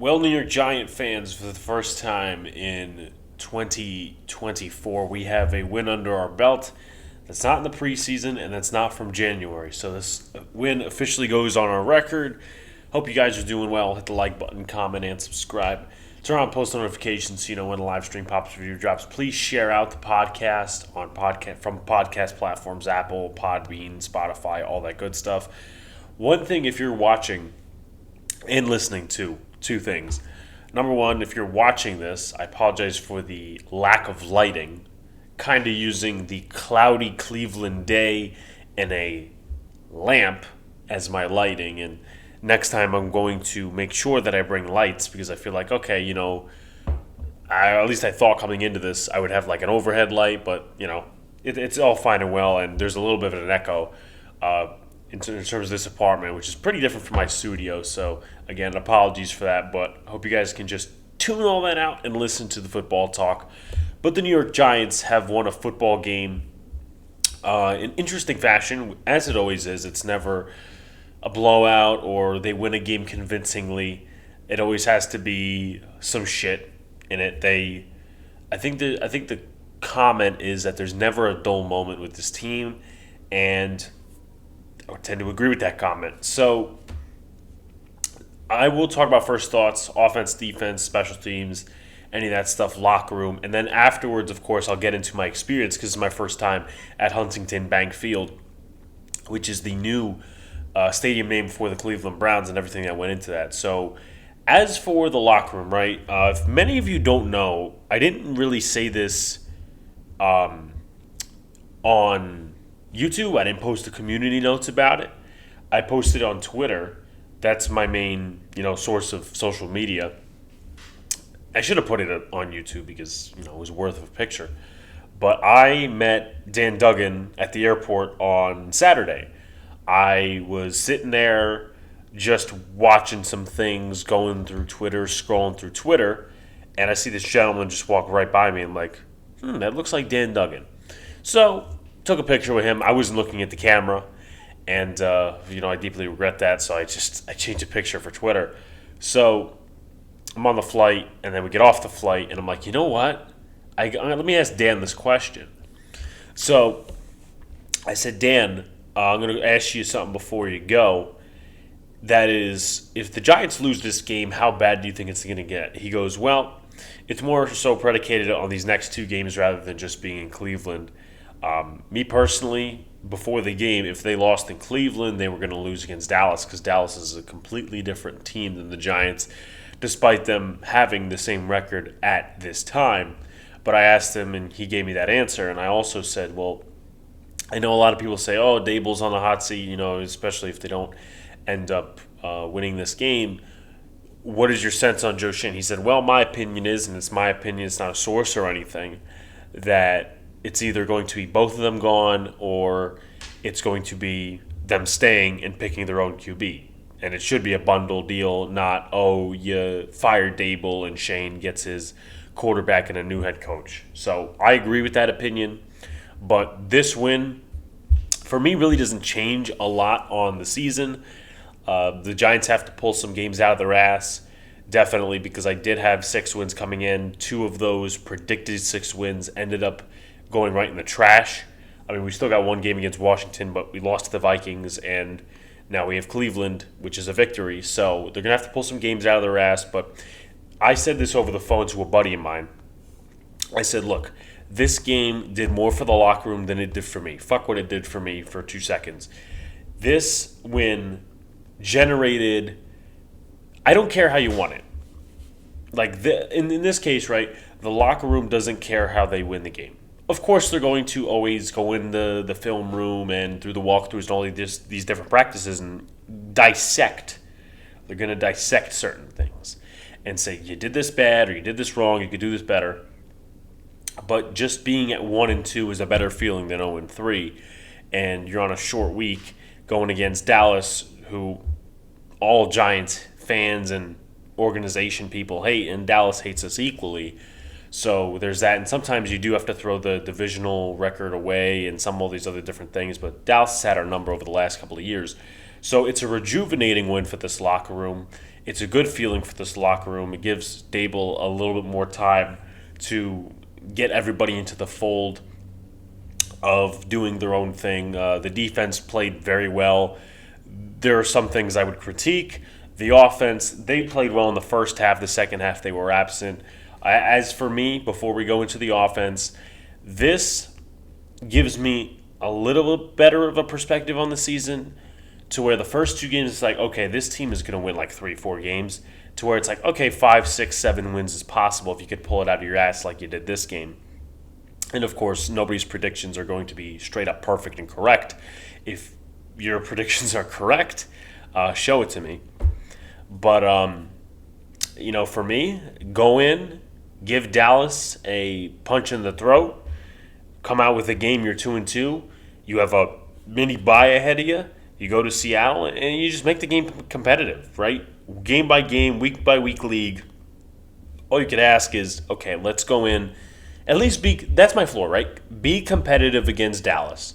Well, New York Giant fans, for the first time in 2024, we have a win under our belt. That's not in the preseason, and that's not from January. So this win officially goes on our record. Hope you guys are doing well. Hit the like button, comment, and subscribe. Turn on post notifications so you know when the live stream pops review drops. Please share out the podcast on podcast from podcast platforms, Apple, Podbean, Spotify, all that good stuff. One thing, if you're watching and listening to, two things. Number one, if you're watching this, I apologize for the lack of lighting. Kind of using the cloudy Cleveland day and a lamp as my lighting. And next time I'm going to make sure that I bring lights because I feel like, okay, at least I thought coming into this I would have like an overhead light, but it's all fine and well, and there's a little bit of an echo in terms of this apartment, which is pretty different from my studio. So again, apologies for that, but I hope you guys can just tune all that out and listen to the football talk. But the New York Giants have won a football game in interesting fashion, as it always is. It's never a blowout or they win a game convincingly. It always has to be some shit in it. I think the comment is that there's never a dull moment with this team, and I tend to agree with that comment. So I will talk about first thoughts, offense, defense, special teams, any of that stuff, locker room. And then afterwards, of course, I'll get into my experience because it's my first time at Huntington Bank Field, which is the new stadium name for the Cleveland Browns and everything that went into that. So as for the locker room, right, if many of you don't know, I didn't really say this on YouTube. I didn't post the community notes about it. I posted on Twitter. That's my main, source of social media. I should have put it on YouTube because, it was worth of a picture. But I met Dan Duggan at the airport on Saturday. I was sitting there just watching some things, going through Twitter, scrolling through Twitter, and I see this gentleman just walk right by me. I'm like, that looks like Dan Duggan. So took a picture with him. I wasn't looking at the camera, and I deeply regret that. So I changed the picture for Twitter. So I'm on the flight, and then we get off the flight, and I'm like, you know what? Let me ask Dan this question. So I said, Dan, I'm going to ask you something before you go. That is, if the Giants lose this game, how bad do you think it's going to get? He goes, well, it's more so predicated on these next two games rather than just being in Cleveland. Me personally, before the game, if they lost in Cleveland, they were going to lose against Dallas because Dallas is a completely different team than the Giants, despite them having the same record at this time. But I asked him, and he gave me that answer. And I also said, well, I know a lot of people say, oh, Dable's on the hot seat, especially if they don't end up winning this game. What is your sense on Joe Schoen? He said, well, my opinion is, and it's my opinion, it's not a source or anything, that it's either going to be both of them gone or it's going to be them staying and picking their own QB. And it should be a bundle deal, not, you fire Dable and Schoen gets his quarterback and a new head coach. So I agree with that opinion. But this win, for me, really doesn't change a lot on the season. The Giants have to pull some games out of their ass, definitely, because I did have 6 wins coming in. 2 of those predicted 6 wins ended up going right in the trash. I mean, we still got 1 game against Washington, but we lost to the Vikings, and now we have Cleveland, which is a victory. So they're going to have to pull some games out of their ass. But I said this over the phone to a buddy of mine. I said, look, this game did more for the locker room than it did for me. Fuck what it did for me for 2 seconds. This win generated, I don't care how you won it. Like, in this case, right, the locker room doesn't care how they win the game. Of course, they're going to always go in the film room and through the walkthroughs and all these different practices and dissect. They're going to dissect certain things and say, you did this bad or you did this wrong, you could do this better. But just being at 1-2 is a better feeling than 0-3. And you're on a short week going against Dallas, who all Giants fans and organization people hate, and Dallas hates us equally. So there's that, and sometimes you do have to throw the divisional record away and all these other different things, but Dallas has had our number over the last couple of years. So it's a rejuvenating win for this locker room. It's a good feeling for this locker room. It gives Dable a little bit more time to get everybody into the fold of doing their own thing. The defense played very well. There are some things I would critique. The offense, they played well in the first half. The second half, they were absent. As for me, before we go into the offense, this gives me a little bit better of a perspective on the season, to where the first two games, it's like, okay, this team is going to win like 3-4 games, to where it's like, okay, 5, 6, 7 wins is possible if you could pull it out of your ass like you did this game. And of course, nobody's predictions are going to be straight up perfect and correct. If your predictions are correct, show it to me. But, for me, go in, give Dallas a punch in the throat, come out with a game you're 2-2. You have a mini bye ahead of you. You go to Seattle, and you just make the game competitive, right? Game by game, week by week league. All you could ask is, okay, let's go in. At least that's my floor, right? Be competitive against Dallas.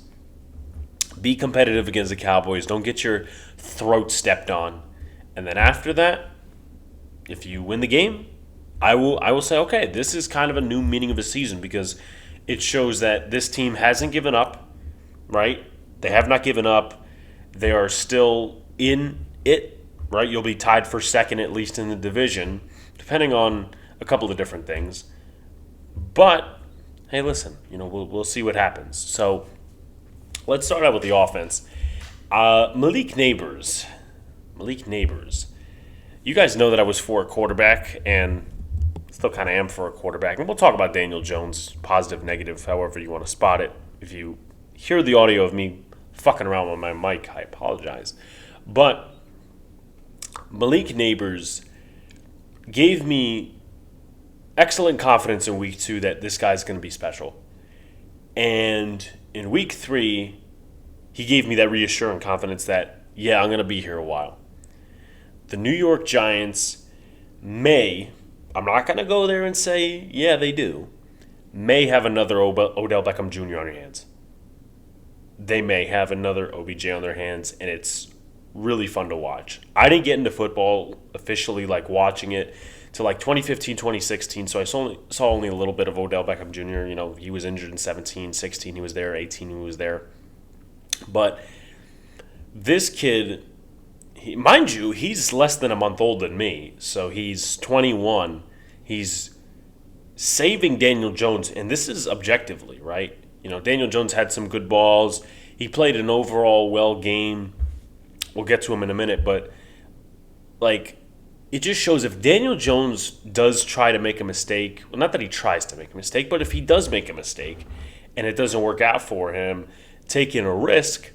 Be competitive against the Cowboys. Don't get your throat stepped on. And then after that, if you win the game, I will say, okay, this is kind of a new meaning of a season, because it shows that this team hasn't given up, right? They have not given up. They are still in it, right? You'll be tied for second, at least in the division, depending on a couple of different things. But, hey, listen, we'll see what happens. So, let's start out with the offense. Malik Nabers. You guys know that I was for a quarterback, and still kind of am for a quarterback. And we'll talk about Daniel Jones, positive, negative, however you want to spot it. If you hear the audio of me fucking around with my mic, I apologize. But Malik Nabers gave me excellent confidence in week 2 that this guy's going to be special. And in week 3, he gave me that reassuring confidence that, yeah, I'm going to be here a while. The New York Giants I'm not going to go there and say, yeah, they do, may have another Odell Beckham Jr. on their hands. They may have another OBJ on their hands, and it's really fun to watch. I didn't get into football officially, like watching it, till like 2015, 2016, so I saw only a little bit of Odell Beckham Jr. He was injured in 17, 16 he was there, 18 he was there. But this kid, mind you, he's less than a month older than me, so he's 21. He's saving Daniel Jones, and this is objectively, right? Daniel Jones had some good balls. He played an overall well game. We'll get to him in a minute, but it just shows if Daniel Jones does try to make a mistake, well, not that he tries to make a mistake, but if he does make a mistake and it doesn't work out for him, taking a risk,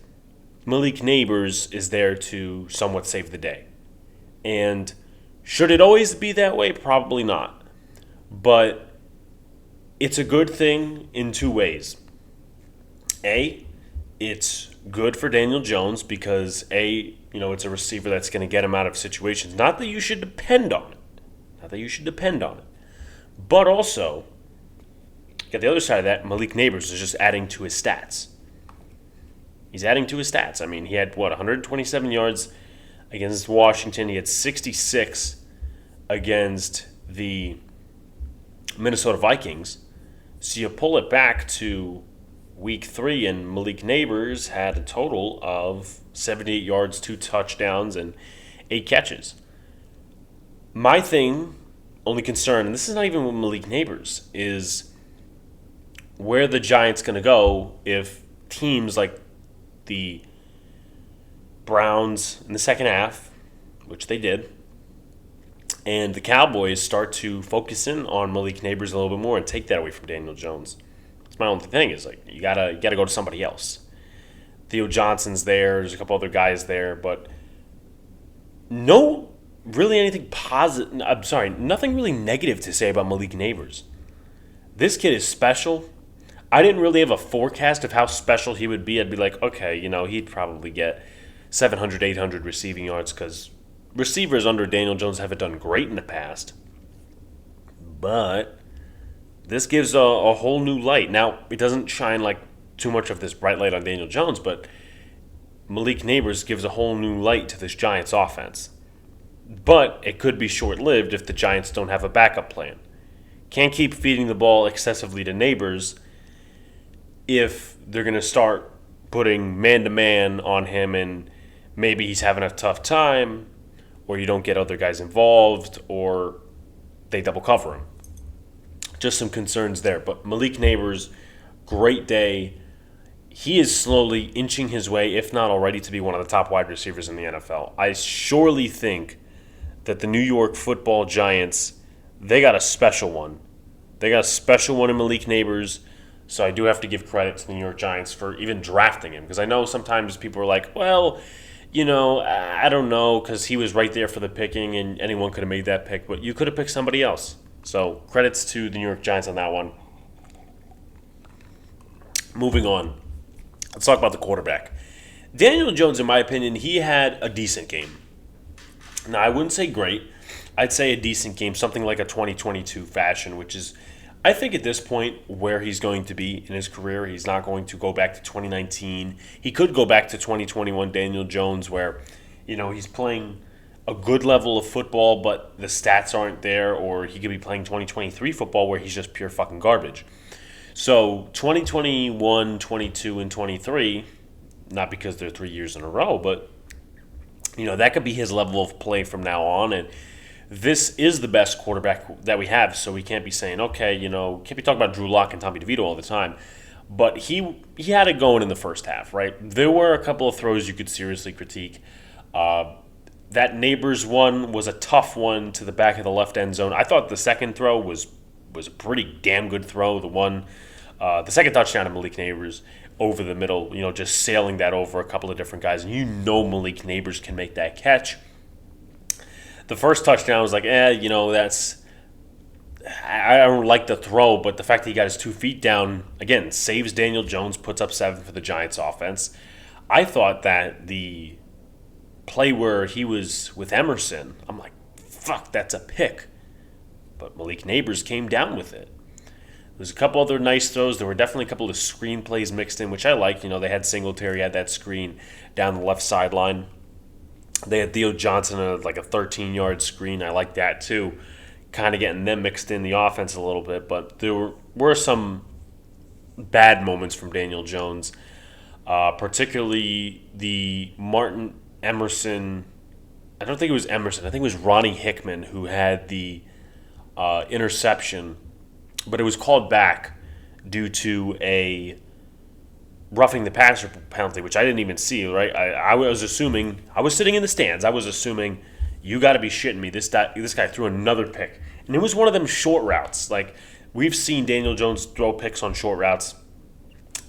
Malik Nabers is there to somewhat save the day. And should it always be that way? Probably not. But it's a good thing in 2 ways. A, it's good for Daniel Jones because, it's a receiver that's going to get him out of situations. Not that you should depend on it. But also, at the other side of that, Malik Nabers is just adding to his stats. He's adding to his stats. I mean, he had, 127 yards against Washington. He had 66 against the Minnesota Vikings. So you pull it back to week 3, and Malik Nabers had a total of 78 yards, 2 touchdowns, and 8 catches. My only concern, and this is not even with Malik Nabers, is where the Giants going to go if teams like the Browns in the second half, which they did, and the Cowboys start to focus in on Malik Nabers a little bit more and take that away from Daniel Jones. That's my only thing is you gotta go to somebody else. Theo Johnson's there. There's a couple other guys there, but no really anything positive. I'm sorry, nothing really negative to say about Malik Nabers. This kid is special. I didn't really have a forecast of how special he would be. I'd be like, okay, he'd probably get 700, 800 receiving yards because receivers under Daniel Jones haven't done great in the past. But this gives a whole new light. Now, it doesn't shine like too much of this bright light on Daniel Jones, but Malik Neighbors gives a whole new light to this Giants offense. But it could be short-lived if the Giants don't have a backup plan. Can't keep feeding the ball excessively to Neighbors if they're going to start putting man-to-man on him and maybe he's having a tough time, or you don't get other guys involved, or they double cover him. Just some concerns there. But Malik Neighbors, great day. He is slowly inching his way, if not already, to be one of the top wide receivers in the NFL. I surely think that the New York Football Giants, they got a special one. They got a special one in Malik Neighbors. So I do have to give credit to the New York Giants for even drafting him. Because I know sometimes people are like, well, I don't know, because he was right there for the picking and anyone could have made that pick. But you could have picked somebody else. So credits to the New York Giants on that one. Moving on. Let's talk about the quarterback. Daniel Jones, in my opinion, he had a decent game. Now, I wouldn't say great. I'd say a decent game, something like a 2022 fashion, which is, I think at this point, where he's going to be in his career. He's not going to go back to 2019. He could go back to 2021 Daniel Jones, where, he's playing a good level of football, but the stats aren't there, or he could be playing 2023 football where he's just pure fucking garbage. So 2021, 22, and 23, not because they're 3 years in a row, but that could be his level of play from now on. And this is the best quarterback that we have, so we can't be saying, okay, can't be talking about Drew Lock and Tommy DeVito all the time. But he had it going in the first half, right? There were a couple of throws you could seriously critique. That Neighbors one was a tough one to the back of the left end zone. I thought the second throw was a pretty damn good throw. The second touchdown of Malik Neighbors over the middle, just sailing that over a couple of different guys. And Malik Neighbors can make that catch. The first touchdown was like, that's... I don't like the throw, but the fact that he got his 2 feet down, again, saves Daniel Jones, puts up 7 for the Giants offense. I thought that the play where he was with Emerson, I'm like, fuck, that's a pick. But Malik Neighbors came down with it. There's a couple other nice throws. There were definitely a couple of screen plays mixed in, which I like. They had Singletary, had that screen down the left sideline. They had Theo Johnson like a 13-yard screen. I like that too. Kind of getting them mixed in the offense a little bit. But there were some bad moments from Daniel Jones, particularly the Martin Emerson. I don't think it was Emerson. I think it was Ronnie Hickman who had the interception, but it was called back due to a roughing the passer penalty, which I didn't even see, right? I was assuming, I was sitting in the stands, I was assuming, you got to be shitting me. This guy threw another pick. And it was one of them short routes. Like, we've seen Daniel Jones throw picks on short routes,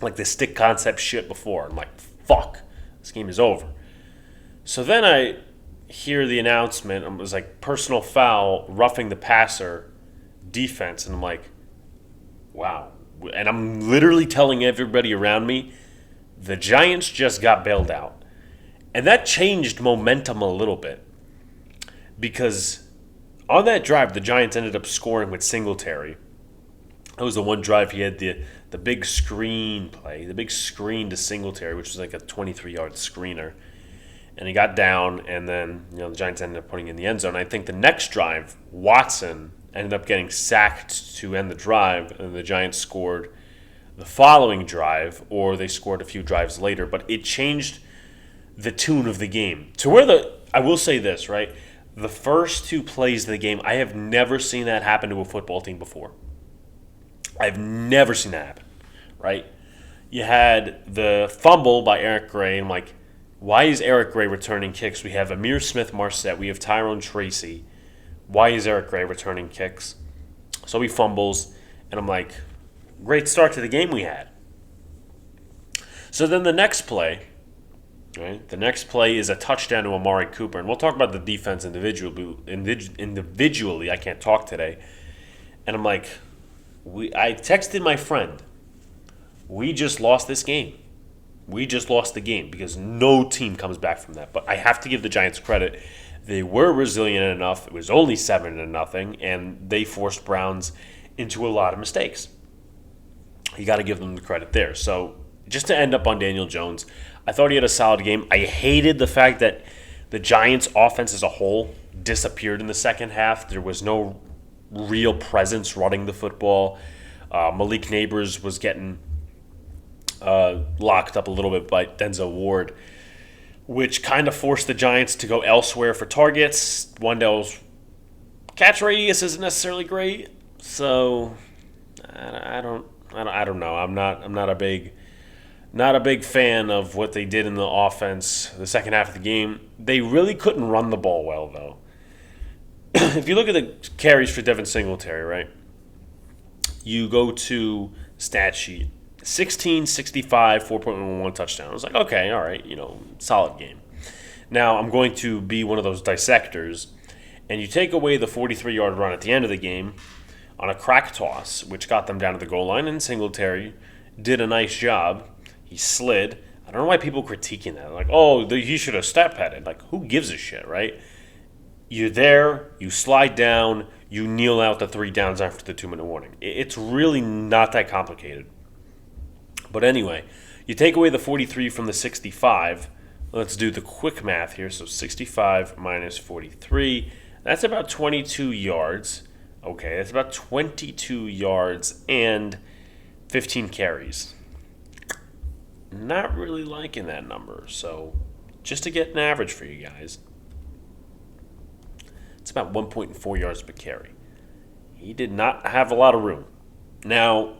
like the stick concept shit before. I'm like, fuck, this game is over. So then I hear the announcement, it was like personal foul, roughing the passer, defense, and I'm like, wow. And I'm literally telling everybody around me, the Giants just got bailed out. And that changed momentum a little bit. Because on that drive, the Giants ended up scoring with Singletary. That was the one drive he had the big screen play, the big screen to Singletary, which was like a 23-yard screener. And he got down, and then the Giants ended up putting in the end zone. I think the next drive, Watson ended up getting sacked to end the drive, and the Giants scored the following drive, or they scored a few drives later. But it changed the tune of the game to where I will say this, right? The first 2 plays of the game, I have never seen that happen to a football team before. I've never seen that happen, right? You had the fumble by Eric Gray. I'm like, why is Eric Gray returning kicks? We have Amir Smith-Marset. We have Tyrone Tracy. Why is Eric Gray returning kicks? So he fumbles, and I'm like, great start to the game we had. So then the next play, right? The next play is a touchdown to Amari Cooper, and we'll talk about the defense individually. I can't talk today. And I'm like, I texted my friend, we just lost this game. We just lost the game because no team comes back from that. But I have to give the Giants credit. They were resilient enough. It was only 7-0, and they forced Browns into a lot of mistakes. You got to give them the credit there. So just to end up on Daniel Jones, I thought he had a solid game. I hated the fact that the Giants' offense as a whole disappeared in the second half. There was no real presence running the football. Malik Neighbors was getting locked up a little bit by Denzel Ward, which kind of forced the Giants to go elsewhere for targets. Wendell's catch radius isn't necessarily great, so I don't know. I'm not a big fan of what they did in the offense the second half of the game. They really couldn't run the ball well, though. If you look at the carries for Devin Singletary, right? You go to stat sheet. 16, 65, 4.11 touchdown. I was like, okay, all right, solid game. Now I'm going to be one of those dissectors, and you take away the 43-yard run at the end of the game on a crack toss, which got them down to the goal line, and Singletary did a nice job. He slid. I don't know why people critiquing that. Like, he should have step-headed. Like, who gives a shit, right? You're there, you slide down, you kneel out the 3 downs after the 2-minute warning. It's really not that complicated. But anyway, you take away the 43 from the 65. Let's do the quick math here. So 65 minus 43, that's about 22 yards. Okay, that's about 22 yards and 15 carries. Not really liking that number. So just to get an average for you guys, it's about 1.4 yards per carry. He did not have a lot of room. Now,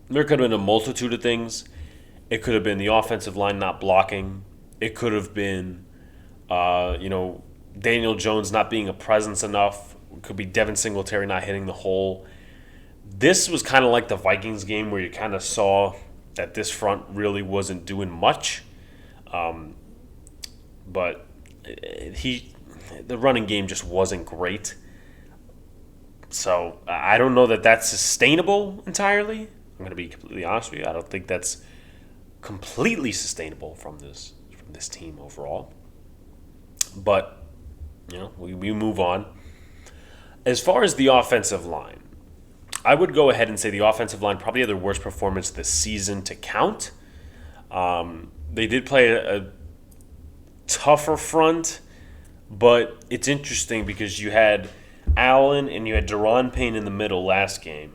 there could have been a multitude of things. It could have been the offensive line not blocking. It could have been, Daniel Jones not being a presence enough. It could be Devin Singletary not hitting the hole. This was kind of like the Vikings game where you kind of saw that this front really wasn't doing much. But the running game just wasn't great. So I don't know that that's sustainable entirely. I'm going to be completely honest with you. I don't think that's completely sustainable from this team overall. But, we move on. As far as the offensive line, I would go ahead and say the offensive line probably had their worst performance this season to count. They did play a tougher front, but it's interesting because you had Allen and you had Daron Payne in the middle last game.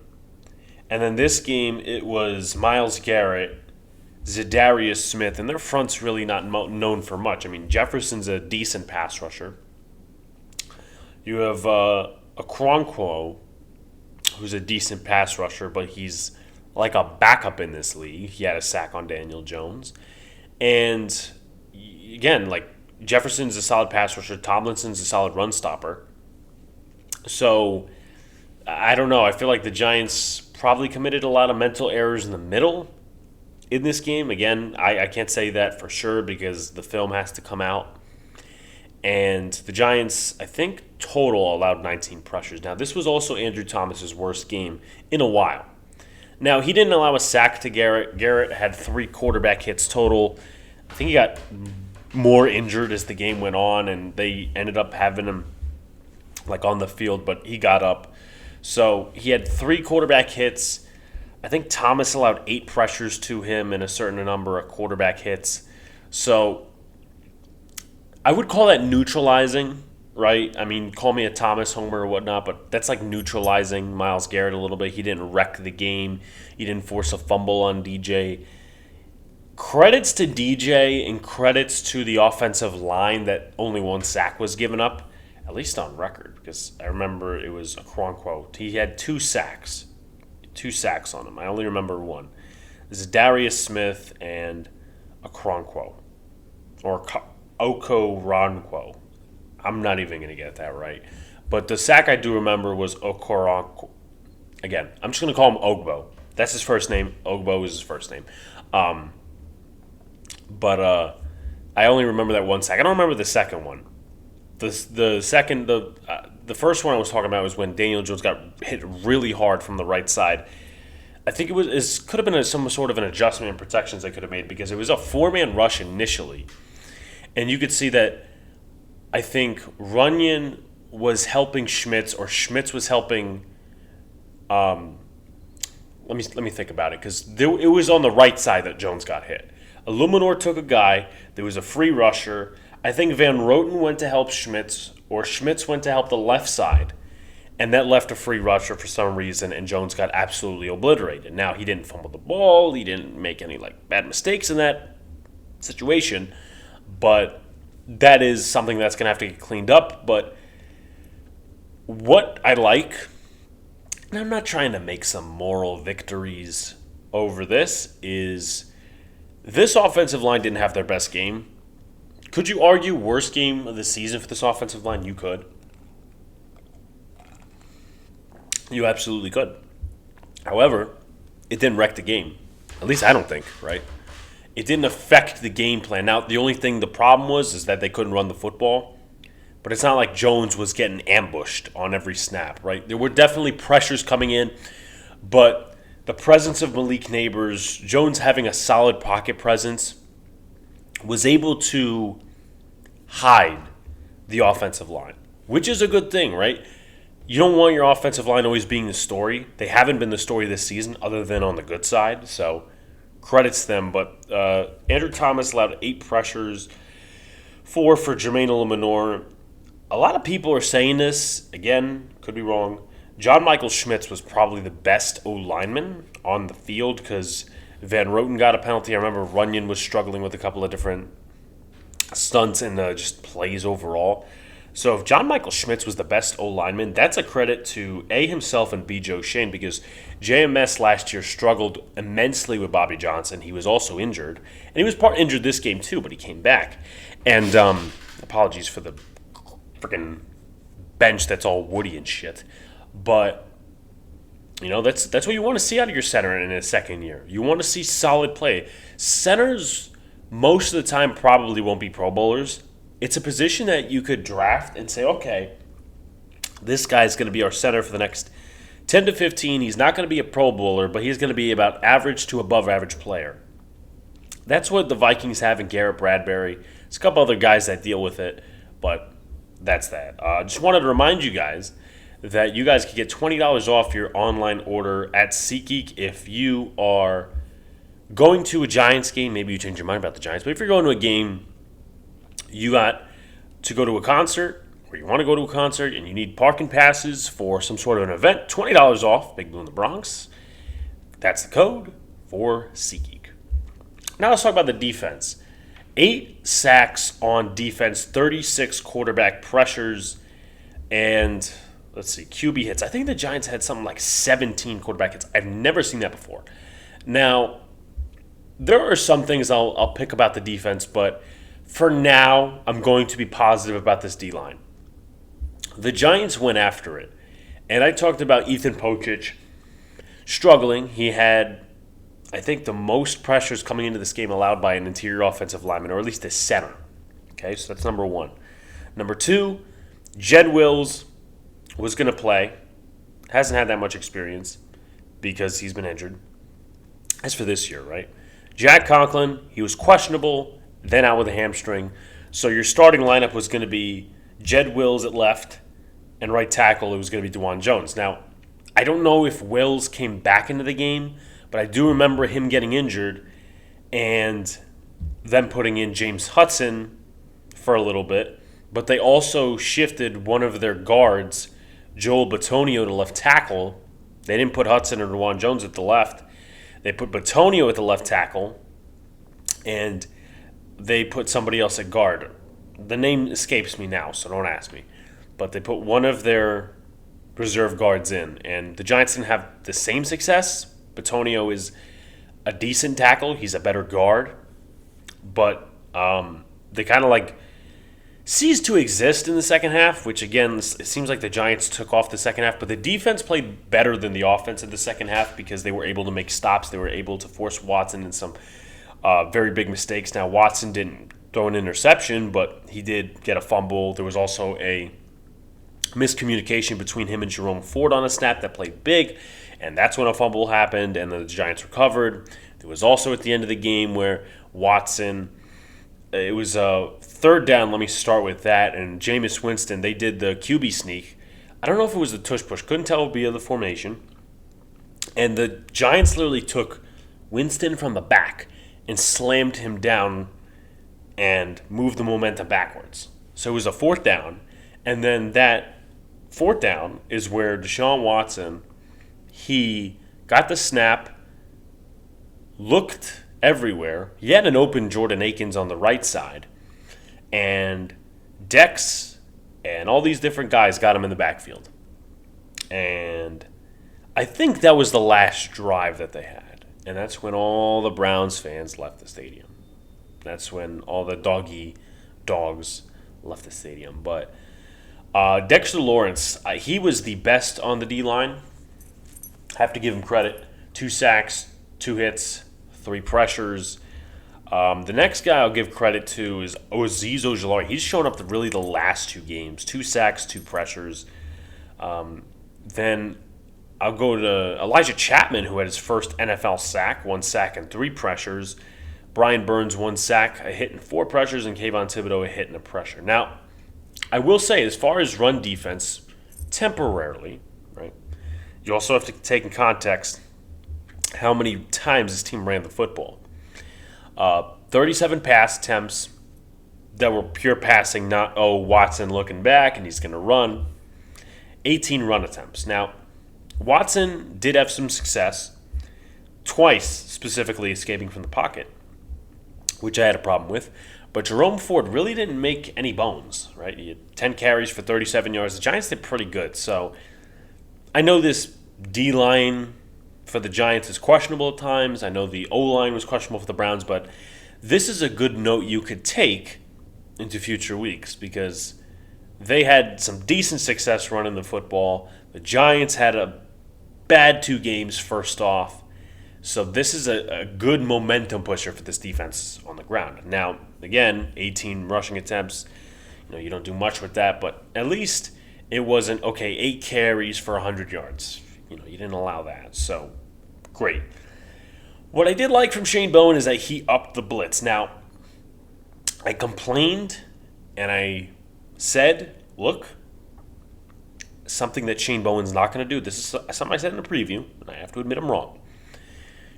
And then this game, it was Myles Garrett, Zadarius Smith, and their front's really not known for much. I mean, Jefferson's a decent pass rusher. You have Okoronkwo, who's a decent pass rusher, but he's like a backup in this league. He had a sack on Daniel Jones. And again, like Jefferson's a solid pass rusher. Tomlinson's a solid run stopper. So I don't know. I feel like the Giants probably committed a lot of mental errors in the middle in this game. Again, I can't say that for sure because the film has to come out. And the Giants, I think, total allowed 19 pressures. Now, this was also Andrew Thomas's worst game in a while. Now, he didn't allow a sack to Garrett. Garrett had 3 quarterback hits total. I think he got more injured as the game went on, and they ended up having him on the field, but he got up. So he had 3 quarterback hits. I think Thomas allowed 8 pressures to him and a certain number of quarterback hits. So I would call that neutralizing, right? I mean, call me a Thomas homer or whatnot, but that's like neutralizing Myles Garrett a little bit. He didn't wreck the game. He didn't force a fumble on DJ. Credits to DJ and credits to the offensive line that only 1 sack was given up, at least on record, because I remember it was Okoronkwo. He had 2 sacks. 2 sacks on him. I only remember 1. This is Darius Smith and Okoronkwo. Or Okoronkwo. I'm not even going to get that right. But the sack I do remember was Okoronkwo. Again, I'm just going to call him Ogbo. That's his first name. Ogbo is his first name. But I only remember that 1 sack. I don't remember the second one. The first one I was talking about was when Daniel Jones got hit really hard from the right side. I think it could have been some sort of an adjustment in protections they could have made because it was a 4-man rush initially. And you could see that I think Runyon was helping Schmitz or Schmitz was helping let me think about it because it was on the right side that Jones got hit. Illuminor took a guy. There was a free rusher. I think Van Roten went to help Schmitz, or Schmitz went to help the left side. And that left a free rusher for some reason, and Jones got absolutely obliterated. Now, he didn't fumble the ball. He didn't make any bad mistakes in that situation. But that is something that's going to have to get cleaned up. But what I like, and I'm not trying to make some moral victories over this, is this offensive line didn't have their best game. Could you argue worst game of the season for this offensive line? You could. You absolutely could. However, it didn't wreck the game. At least I don't think, right? It didn't affect the game plan. Now, the problem was is that they couldn't run the football. But it's not like Jones was getting ambushed on every snap, right? There were definitely pressures coming in, but the presence of Malik Neighbors, Jones having a solid pocket presence, was able to hide the offensive line, which is a good thing, right? You don't want your offensive line always being the story. They haven't been the story this season other than on the good side, so credits them. But Andrew Thomas allowed 8 pressures, 4 for Jermaine Illuminor. A lot of people are saying this, again, could be wrong. John Michael Schmitz was probably the best O-lineman on the field because Van Roten got a penalty. I remember Runyon was struggling with a couple of different stunts and just plays overall. So if John Michael Schmitz was the best O-lineman, that's a credit to A, himself, and B, Joe Schoen, because JMS last year struggled immensely with Bobby Johnson. He was also injured. And he was part injured this game too, but he came back. And apologies for the freaking bench that's all woody and shit. But, that's what you want to see out of your center in his second year. You want to see solid play. Centers, most of the time, probably won't be Pro Bowlers. It's a position that you could draft and say, okay, this guy's going to be our center for the next 10 to 15. He's not going to be a Pro Bowler, but he's going to be about average to above average player. That's what the Vikings have in Garrett Bradbury. There's a couple other guys that deal with it, but that's that. Just wanted to remind you guys that you guys can get $20 off your online order at SeatGeek if you are going to a Giants game. Maybe you change your mind about the Giants, but if you're going to a game, you got to go to a concert, or you want to go to a concert, and you need parking passes for some sort of an event, $20 off, Big Blue in the Bronx. That's the code for SeatGeek. Now let's talk about the defense. 8 sacks on defense, 36 quarterback pressures, and let's see, QB hits. I think the Giants had something like 17 quarterback hits. I've never seen that before. Now, there are some things I'll pick about the defense, but for now, I'm going to be positive about this D-line. The Giants went after it. And I talked about Ethan Pocic struggling. He had, I think, the most pressures coming into this game allowed by an interior offensive lineman, or at least a center. Okay, so that's number 1. Number 2, Jed Wills was going to play. Hasn't had that much experience because he's been injured. As for this year, right? Jack Conklin, he was questionable, then out with a hamstring. So your starting lineup was going to be Jed Wills at left, and right tackle, it was going to be DeJuan Jones. Now, I don't know if Wills came back into the game, but I do remember him getting injured and then putting in James Hudson for a little bit. But they also shifted one of their guards, Joel Bitonio, to left tackle. They didn't put Hudson or DeJuan Jones at the left. They put Bitonio at the left tackle, and they put somebody else at guard. The name escapes me now, so don't ask me. But they put one of their reserve guards in, and the Giants didn't have the same success. Bitonio is a decent tackle. He's a better guard. But they kind of ceased to exist in the second half, which, again, it seems like the Giants took off the second half. But the defense played better than the offense in the second half because they were able to make stops. They were able to force Watson in some very big mistakes. Now, Watson didn't throw an interception, but he did get a fumble. There was also a miscommunication between him and Jerome Ford on a snap that played big, and that's when a fumble happened, and the Giants recovered. There was also at the end of the game where Watson, it was a third down, let me start with that, and Jameis Winston, they did the QB sneak. I don't know if it was the tush push, couldn't tell via the formation, and the Giants literally took Winston from the back and slammed him down and moved the momentum backwards. So it was a fourth down, and then that fourth down is where Deshaun Watson, he got the snap, looked everywhere. He had an open Jordan Akins on the right side, and Dex and all these different guys got him in the backfield. And I think that was the last drive that they had. And that's when all the Browns fans left the stadium. That's when all the doggy dogs left the stadium. But Dexter Lawrence, he was the best on the D-line. Have to give him credit. 2 sacks, 2 hits, 3 pressures. The next guy I'll give credit to is Azeez Ojulari. He's shown up really the last 2 games. 2 sacks, 2 pressures. Then I'll go to Elijah Chapman, who had his first NFL sack, 1 sack and 3 pressures. Brian Burns, 1 sack, a hit and 4 pressures, and Kayvon Thibodeau, a hit and a pressure. Now, I will say, as far as run defense, temporarily, right, you also have to take in context how many times this team ran the football. 37 pass attempts that were pure passing, not, Watson looking back and he's going to run. 18 run attempts. Now, Watson did have some success, twice specifically escaping from the pocket, which I had a problem with. But Jerome Ford really didn't make any bones, right? He had 10 carries for 37 yards. The Giants did pretty good. So I know this D-line for the Giants is questionable at times. I know the O-line was questionable for the Browns, but this is a good note you could take into future weeks because they had some decent success running the football. The Giants had a bad 2 games first off. So this is a good momentum pusher for this defense on the ground. Now, again, 18 rushing attempts. You don't do much with that, but at least it wasn't, 8 carries for 100 yards. You didn't allow that. So, great. What I did like from Shane Bowen is that he upped the blitz. Now, I complained and I said, look, something that Shane Bowen's not going to do. This is something I said in a preview, and I have to admit I'm wrong.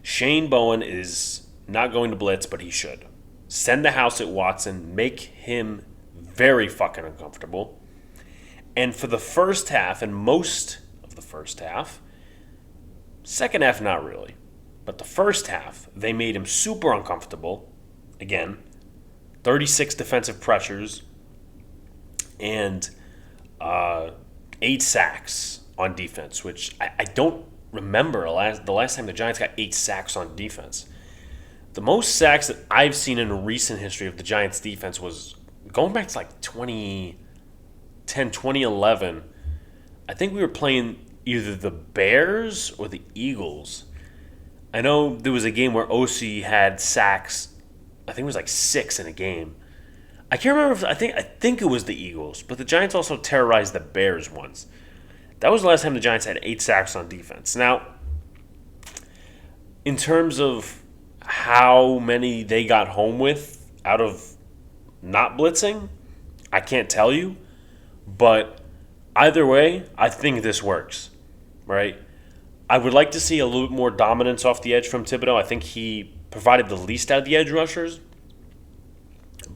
Shane Bowen is not going to blitz, but he should. Send the house at Watson. Make him very fucking uncomfortable. And for the first half, and most of the first half, second half not really, but the first half, they made him super uncomfortable. Again, 36 defensive pressures and 8 sacks on defense, which I don't remember the last time the Giants got 8 sacks on defense. The most sacks that I've seen in a recent history of the Giants defense was going back to like 2010, 2011. I think we were playing either the Bears or the Eagles. I know there was a game where OC had sacks. I think it was like 6 in a game. I can't remember. I think it was the Eagles, but the Giants also terrorized the Bears once. That was the last time the Giants had 8 sacks on defense. Now, in terms of how many they got home with out of not blitzing, I can't tell you. But either way, I think this works, right? I would like to see a little bit more dominance off the edge from Thibodeau. I think he provided the least out of the edge rushers.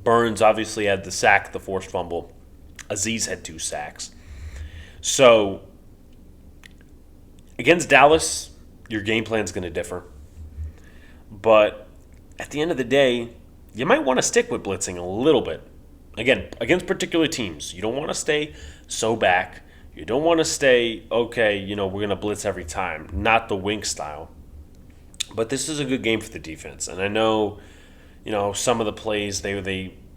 Burns obviously had the sack, the forced fumble. Azeez had 2 sacks. So, against Dallas, your game plan is going to differ. But at the end of the day, you might want to stick with blitzing a little bit. Again, against particular teams, you don't want to stay so back. You don't want to stay, we're going to blitz every time. Not the Wink style. But this is a good game for the defense. And I know, some of the plays, they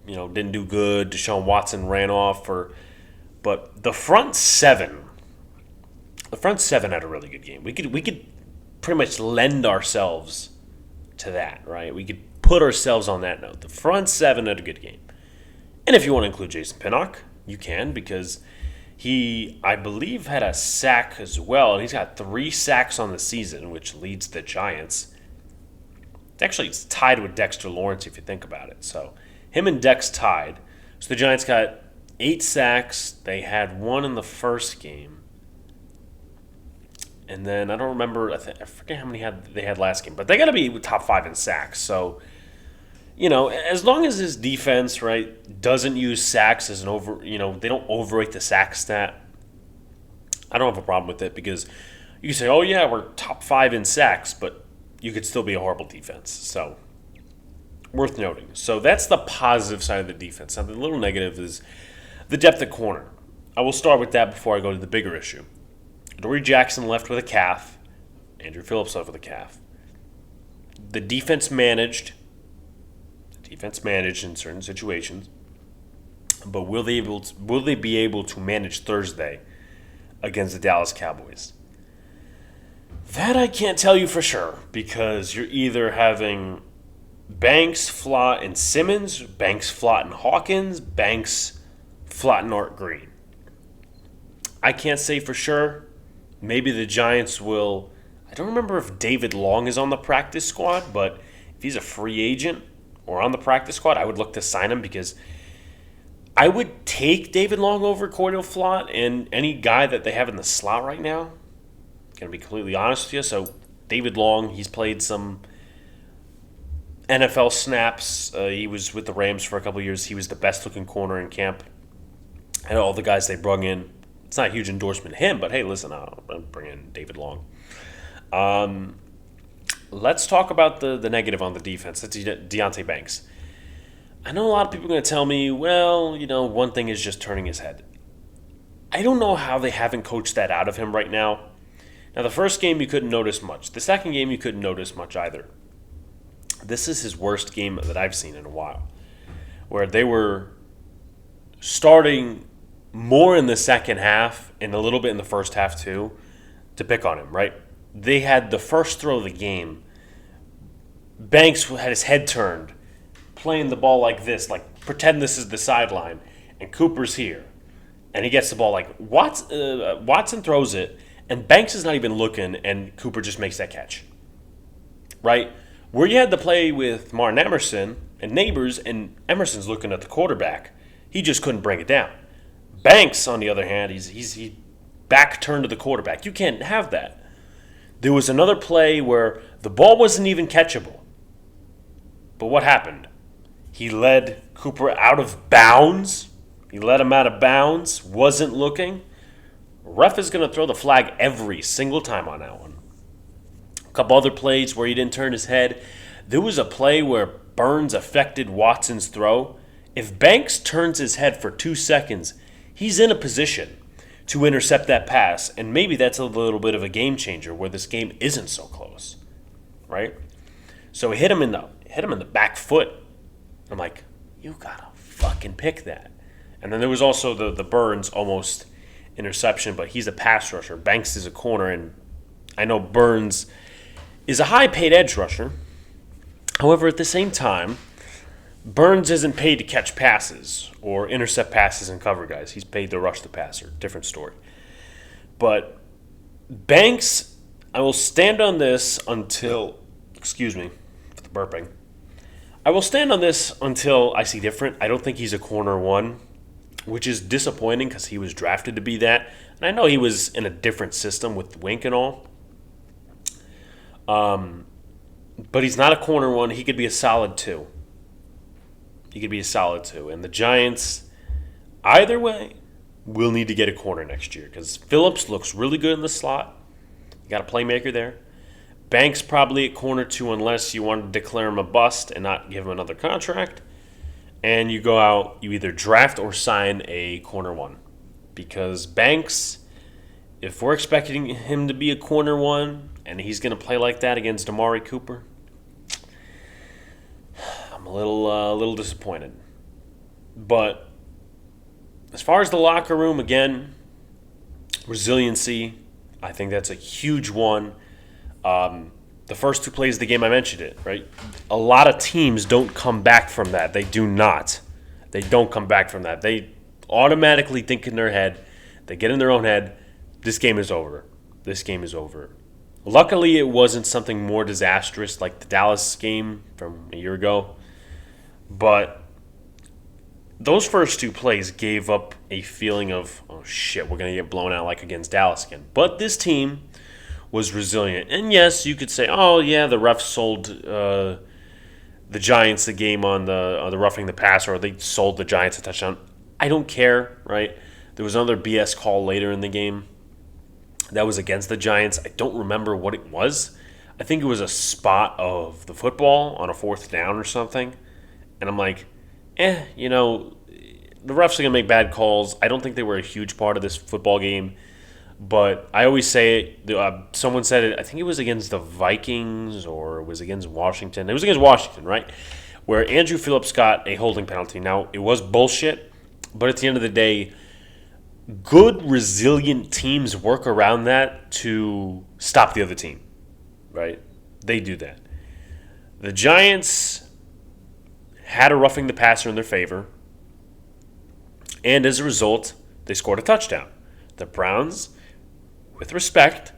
didn't do good. Deshaun Watson ran off. But the front seven had a really good game. We could pretty much lend ourselves to that, right? We could put ourselves on that note. The front seven had a good game. And if you want to include Jason Pinnock, you can, because he, I believe, had a sack as well. And he's got 3 sacks on the season, which leads the Giants. It's tied with Dexter Lawrence if you think about it. So him and Dex tied. So the Giants got 8 sacks. They had 1 in the first game. And then I don't remember. I forget how many they had last game. But they got to be top 5 in sacks. So as long as his defense, right, doesn't use sacks as an they don't overrate the sack stat. I don't have a problem with it because you can say, oh, yeah, we're top 5 in sacks, but you could still be a horrible defense. So, worth noting. So, that's the positive side of the defense. Now, the little negative is the depth at corner. I will start with that before I go to the bigger issue. Dory Jackson left with a calf. Andrew Phillips left with a calf. The defense managed in certain situations, but will they be able to manage Thursday against the Dallas Cowboys? That I can't tell you for sure because you're either having Banks, Flott, and Simmons, Banks, Flott, and Hawkins, Banks, Flott, and Art Green. I can't say for sure. Maybe the Giants will. I don't remember if David Long is on the practice squad, but if he's a free agent or on the practice squad, I would look to sign him because I would take David Long over Cordell Flott and any guy that they have in the slot right now. Going to be completely honest with you. So David Long, he's played some NFL snaps. He was with the Rams for a couple of years. He was the best looking corner in camp. And all the guys they brought in, it's not a huge endorsement of him, but hey, listen, I'll bring in David Long. Let's talk about the negative on the defense. That's Deonte Banks. I know a lot of people are going to tell me, well, one thing is just turning his head. I don't know how they haven't coached that out of him right now. Now, the first game, you couldn't notice much. The second game, you couldn't notice much either. This is his worst game that I've seen in a while, where they were starting more in the second half and a little bit in the first half, too, to pick on him, right? They had the first throw of the game. Banks had his head turned, playing the ball like this, like pretend this is the sideline, and Cooper's here. And he gets the ball like Watson throws it, and Banks is not even looking, and Cooper just makes that catch. Right? Where you had the play with Martin Emerson and Neighbors, and Emerson's looking at the quarterback, he just couldn't bring it down. Banks, on the other hand, he's back turned to the quarterback. You can't have that. There was another play where the ball wasn't even catchable. But what happened? He led Cooper out of bounds. He let him out of bounds, wasn't looking. Ref is going to throw the flag every single time on that one. A couple other plays where he didn't turn his head. There was a play where Burns affected Watson's throw. If Banks turns his head for 2 seconds, he's in a position to intercept that pass, and maybe that's a little bit of a game changer where this game isn't so close, right? So he hit him in the back foot. I'm like, you gotta fucking pick that. And then there was also the Burns almost interception, but he's a pass rusher. Banks is a corner, and I know Burns is a high-paid edge rusher. However, at the same time, Burns isn't paid to catch passes or intercept passes and cover guys. He's paid to rush the passer. Different story. But Banks, I will stand on this until, excuse me for the burping. I will stand on this until I see different. I don't think he's a corner one, which is disappointing because he was drafted to be that. And I know he was in a different system with Wink and all. But he's not a corner one. He could be a solid 2. And the Giants, either way, will need to get a corner next year because Phillips looks really good in the slot. You got a playmaker there. Banks probably at corner 2 unless you want to declare him a bust and not give him another contract. And you go out, you either draft or sign a corner 1. Because Banks, if we're expecting him to be a corner 1 and he's going to play like that against Amari Cooper, I'm a little disappointed. But as far as the locker room, again, resiliency, I think that's a huge one. The first 2 plays of the game, I mentioned it, right? A lot of teams don't come back from that. They do not. They don't come back from that. They automatically think in their head, they get in their own head, this game is over. This game is over. Luckily, it wasn't something more disastrous like the Dallas game from a year ago. But those first 2 plays gave up a feeling of, oh shit, we're going to get blown out like against Dallas again. But this team was resilient. And yes, you could say, oh yeah, the refs sold the Giants the game on the roughing the passer, or they sold the Giants a touchdown. I don't care, right? There was another BS call later in the game that was against the Giants. I don't remember what it was. I think it was a spot of the football on a fourth down or something. And I'm like, the refs are going to make bad calls. I don't think they were a huge part of this football game. But I always say it. Someone said it. I think it was against the Vikings or it was against Washington. It was against Washington, right? Where Andrew Phillips got a holding penalty. Now, it was bullshit. But at the end of the day, good, resilient teams work around that to stop the other team, right? They do that. The Giants had a roughing the passer in their favor, and as a result, they scored a touchdown. The Browns, with respect,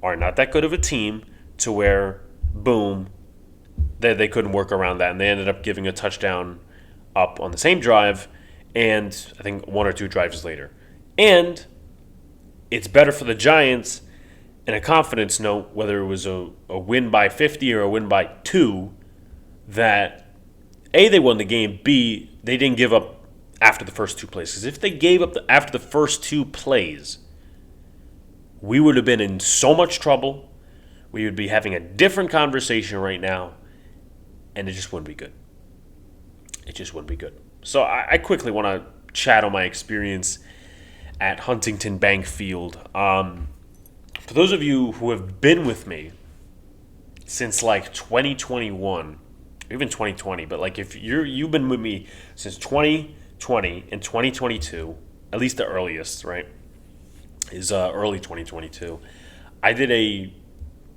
are not that good of a team to where, boom, they couldn't work around that, and they ended up giving a touchdown up on the same drive, and I think one or two drives later. And it's better for the Giants in a confidence note, whether it was a win by 50 or a win by 2, that A, they won the game, B, they didn't give up after the first 2 plays. Because if they gave up after the first 2 plays, we would have been in so much trouble. We would be having a different conversation right now, and it just wouldn't be good. It just wouldn't be good. So I quickly want to chat on my experience at Huntington Bank Field. For those of you who have been with me since like 2021, even 2020, but like if you've been with me since 2020 and 2022, at least the earliest, right, is early 2022. I did a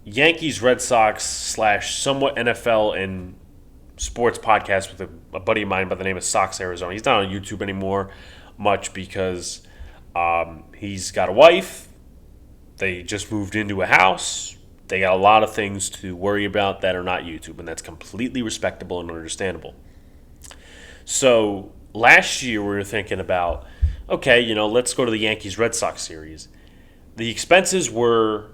Yankees Red Sox / somewhat NFL and sports podcast with a buddy of mine by the name of Sox Arizona. He's not on YouTube anymore much because he's got a wife. They just moved into a house. They got a lot of things to worry about that are not YouTube, and that's completely respectable and understandable. So last year we were thinking about, okay, let's go to the Yankees Red Sox series. The expenses were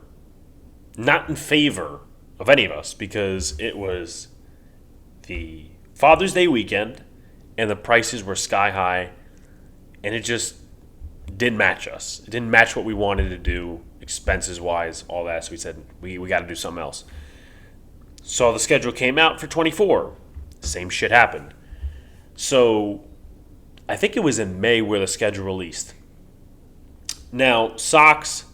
not in favor of any of us because it was the Father's Day weekend and the prices were sky high, and it just didn't match us. It didn't match what we wanted to do, expenses-wise, all that. So we said, we got to do something else. So the schedule came out for 24. Same shit happened. So I think it was in May where the schedule released. Now, Sox,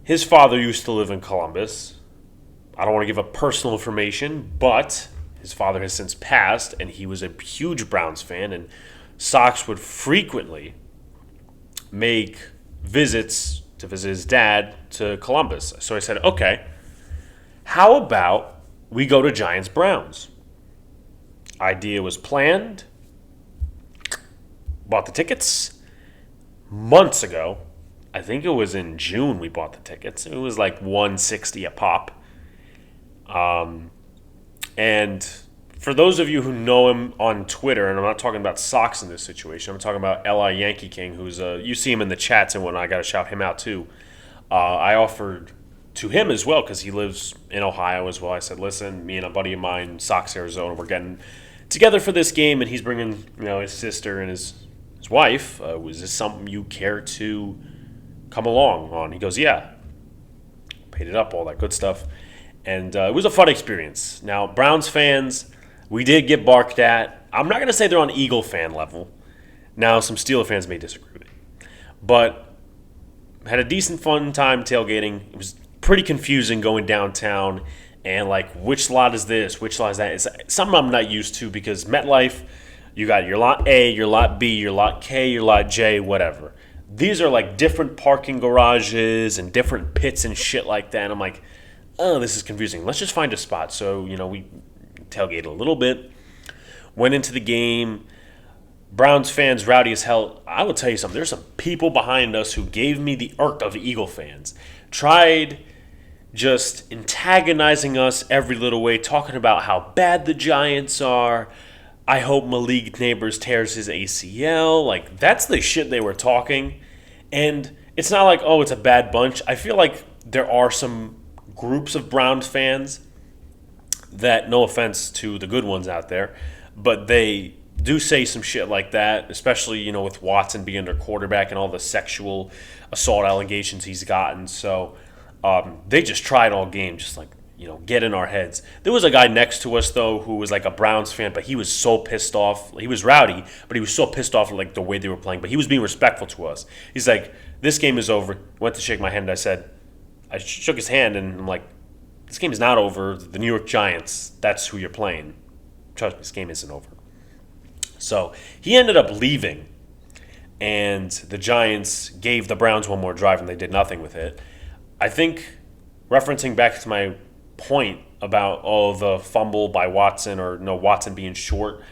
his father used to live in Columbus. I don't want to give up personal information, but his father has since passed, and he was a huge Browns fan, and Sox would frequently make visits to visit his dad to Columbus. So I said, okay, how about we go to Giants-Browns? Idea was planned. Bought the tickets months ago. I think it was in June we bought the tickets. It was like $160 a pop. And for those of you who know him on Twitter, and I'm not talking about Sox in this situation, I'm talking about L.I. Yankee King, who's you see him in the chats and whatnot. I got to shout him out too. I offered to him as well because he lives in Ohio as well. I said, listen, me and a buddy of mine, Sox Arizona, we're getting together for this game, and he's bringing his sister and his wife. Was this something you care to come along on? He goes, yeah. Paid it up, all that good stuff. And it was a fun experience. Now, Browns fans, we did get barked at. I'm not going to say they're on Eagle fan level. Now, some Steeler fans may disagree with it. But had a decent fun time tailgating. It was pretty confusing going downtown and like, which lot is this? Which lot is that? It's something I'm not used to because MetLife, you got your lot A, your lot B, your lot K, your lot J, whatever. These are like different parking garages and different pits and shit like that. And I'm like, oh, this is confusing. Let's just find a spot. So, we tailgated a little bit, went into the game. Browns fans, rowdy as hell. I will tell you something. There's some people behind us who gave me the irk of Eagle fans. Tried just antagonizing us every little way, talking about how bad the Giants are. I hope Malik Neighbors tears his ACL. Like, that's the shit they were talking. And it's not like, oh, it's a bad bunch. I feel like there are some groups of Browns fans that, no offense to the good ones out there, but they do say some shit like that, especially, with Watson being their quarterback and all the sexual assault allegations he's gotten. So they just tried all game, just like, get in our heads. There was a guy next to us, though, who was like a Browns fan, but he was so pissed off. He was rowdy, but he was so pissed off like the way they were playing. But he was being respectful to us. He's like, this game is over. Went to shake my hand. I shook his hand, and I'm like, this game is not over. The New York Giants, that's who you're playing. Trust me, this game isn't over. So he ended up leaving, and the Giants gave the Browns one more drive, and they did nothing with it. I think, referencing back to my point about the fumble by Watson, or no, Watson being short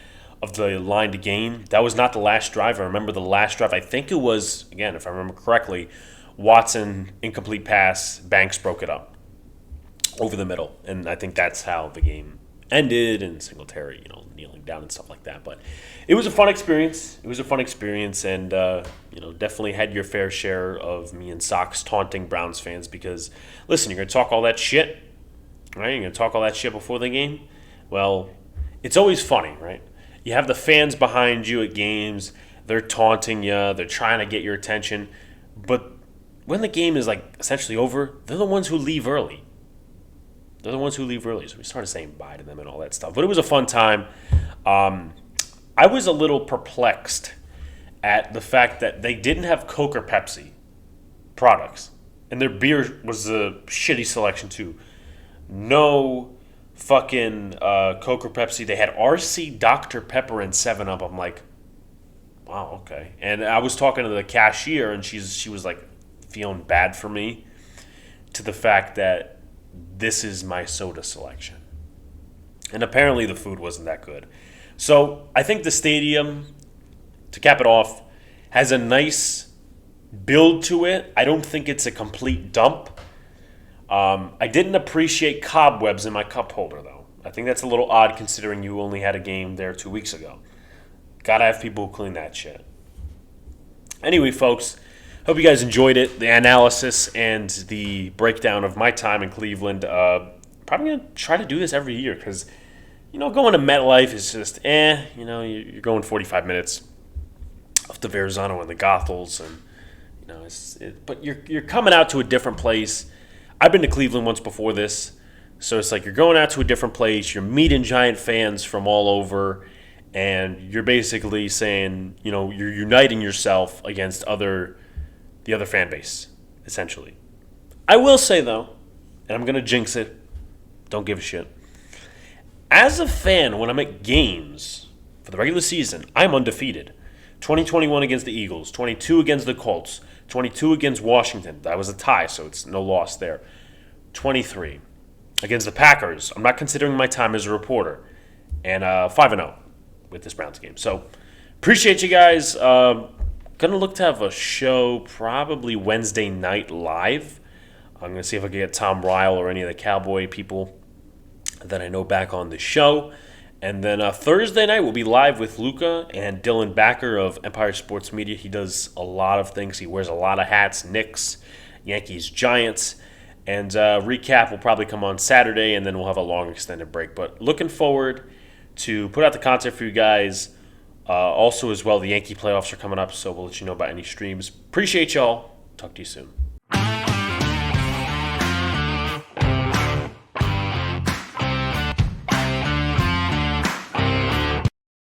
of the line to gain, that was not the last drive. I remember the last drive. I think it was, again, if I remember correctly, Watson, incomplete pass, Banks broke it up over the middle. And I think that's how the game ended, and Singletary, kneeling down and stuff like that. But it was a fun experience. And, definitely had your fair share of me and Sox taunting Browns fans because, listen, you're going to talk all that shit, right? You're going to talk all that shit before the game? Well, it's always funny, right? You have the fans behind you at games. They're taunting you. They're trying to get your attention. But when the game is, essentially over, they're the ones who leave early. So we started saying bye to them and all that stuff. But it was a fun time. I was a little perplexed at the fact that they didn't have Coke or Pepsi products. And their beer was a shitty selection, too. No fucking Coke or Pepsi. They had RC, Dr. Pepper, and 7-Up. I'm like, wow, okay. And I was talking to the cashier, and she was, feeling bad for me to the fact that this is my soda selection. And apparently the food wasn't that good. So I think the stadium, to cap it off, has a nice build to it. I don't think it's a complete dump. I didn't appreciate cobwebs in my cup holder, though. I think that's a little odd considering you only had a game there 2 weeks ago. Gotta have people who clean that shit. Anyway, folks, hope you guys enjoyed it, the analysis and the breakdown of my time in Cleveland. Probably going to try to do this every year because, going to MetLife is just, you're going 45 minutes up to Verrazano and the Gothels, and, but you're coming out to a different place. I've been to Cleveland once before this, so it's like you're going out to a different place, you're meeting Giant fans from all over, and you're basically saying, you're uniting yourself against the other fan base, essentially. I will say, though, and I'm going to jinx it, don't give a shit. As a fan, when I'm at games for the regular season, I'm undefeated. 2021 against the Eagles, 22 against the Colts, 22 against Washington. That was a tie, so it's no loss there. 23 against the Packers. I'm not considering my time as a reporter. And 5-0 with this Browns game. So, appreciate you guys. Going to look to have a show probably Wednesday night live. I'm going to see if I can get Tom Ryle or any of the Cowboy people that I know back on the show. And then Thursday night we'll be live with Luca and Dylan Backer of Empire Sports Media. He does a lot of things. He wears a lot of hats. Knicks, Yankees, Giants. And recap will probably come on Saturday, and then we'll have a long extended break. But looking forward to put out the content for you guys. Also as well, the Yankee playoffs are coming up, so we'll let you know about any streams. Appreciate y'all. Talk to you soon.